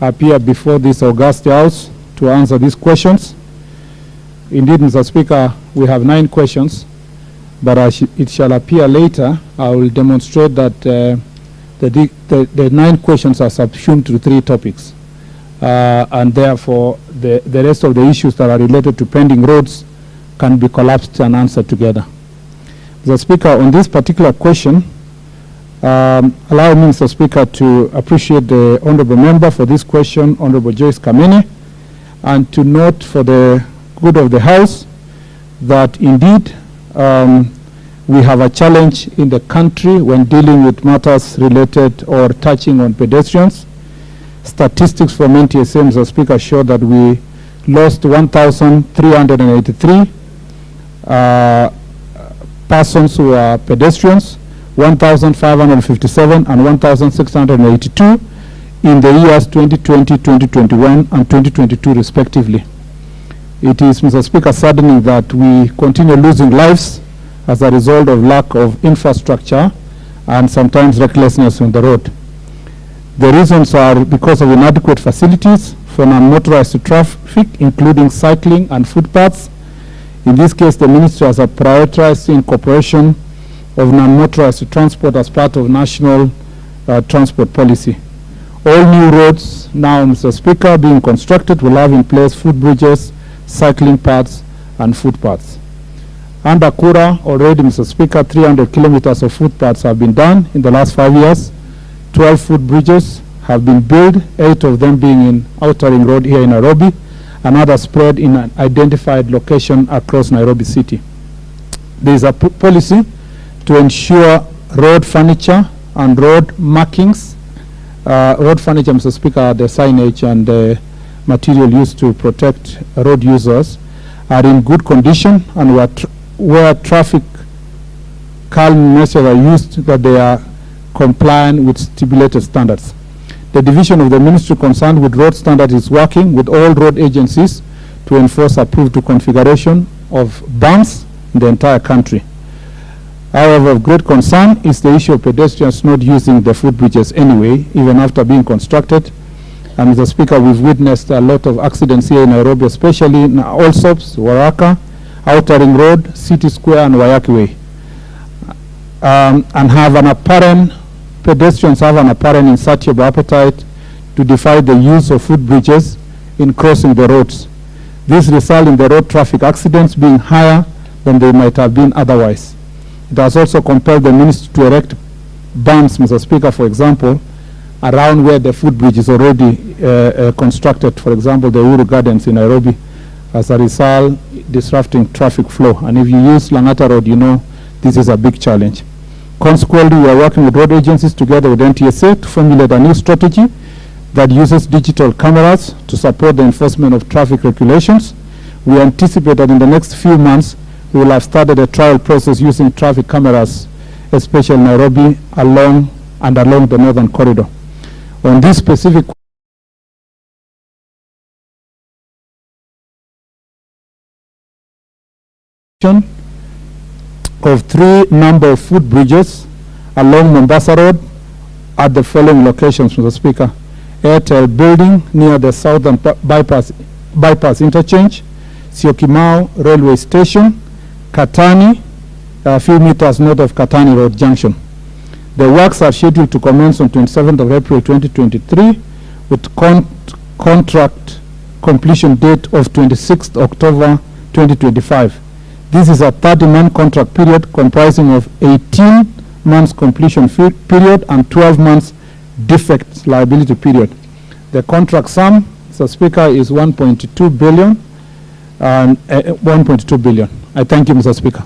appear before this august house to answer these questions. Indeed, Mr. Speaker, we have 9 questions, but as it shall appear later, I will demonstrate that the 9 questions are subsumed to 3 topics. And therefore, the rest of the issues that are related to pending roads can be collapsed and answered together. Mr. Speaker, on this particular question, allow me, Mr. Speaker, to appreciate the Honourable Member for this question, Honourable Joyce Kamene, and to note for the good of the House that indeed we have a challenge in the country when dealing with matters related or touching on pedestrians. Statistics from NTSA, Mr. Speaker, show that we lost 1,383 persons who are pedestrians, 1,557 and 1,682 in the years 2020, 2021 and 2022 respectively. It is, Mr. Speaker, saddening that we continue losing lives as a result of lack of infrastructure and sometimes recklessness on the road. The reasons are because of inadequate facilities for non-motorized traffic, including cycling and footpaths. In this case, the Ministry has prioritized incorporation of non-motorized transport as part of national transport policy. All new roads now, Mr. Speaker, being constructed will have in place footbridges, cycling paths and footpaths. Under Kura, already, Mr. Speaker, 300 kilometers of footpaths have been done in the last 5 years. 12 footbridges have been built, 8 of them being in Outer Ring Road here in Nairobi, and others spread in an identified location across Nairobi City. There is a policy to ensure road furniture and road markings. Road furniture, Mr. Speaker, the signage and the material used to protect road users are in good condition, and where traffic calm measures are used, that they are compliant with stipulated standards. The division of the ministry concerned with road standards is working with all road agencies to enforce approved configuration of bumps in the entire country. However, of great concern is the issue of pedestrians not using the footbridges anyway, even after being constructed. And Mr. Speaker, we've witnessed a lot of accidents here in Nairobi, especially in Allsops, Waraka, Outer Ring Road, City Square and Wayaki Way. Pedestrians have an apparent insatiable appetite to defy the use of footbridges in crossing the roads. This results in the road traffic accidents being higher than they might have been otherwise. It has also compelled the ministry to erect bumps, Mr. Speaker, for example, around where the footbridge is already constructed, for example, the Uhuru Gardens in Nairobi, as a result, disrupting traffic flow. And if you use Langata Road, you know this is a big challenge. Consequently, we are working with road agencies together with NTSA to formulate a new strategy that uses digital cameras to support the enforcement of traffic regulations. We anticipate that in the next few months, we will have started a trial process using traffic cameras, especially in Nairobi, along the Northern Corridor. On this specific of 3 number of footbridges along Mombasa Road at the following locations, Mr. Speaker. Airtel Building near the Southern Bypass Interchange, Syokimau Railway Station, Katani, a few meters north of Katani Road Junction. The works are scheduled to commence on 27th of April 2023 with contract completion date of 26th October 2025. This is a 30-month contract period comprising of 18 months completion period and 12 months defect liability period. The contract sum, Mr. Speaker, is 1.2 billion and 1.2 billion. I thank you, Mr. Speaker.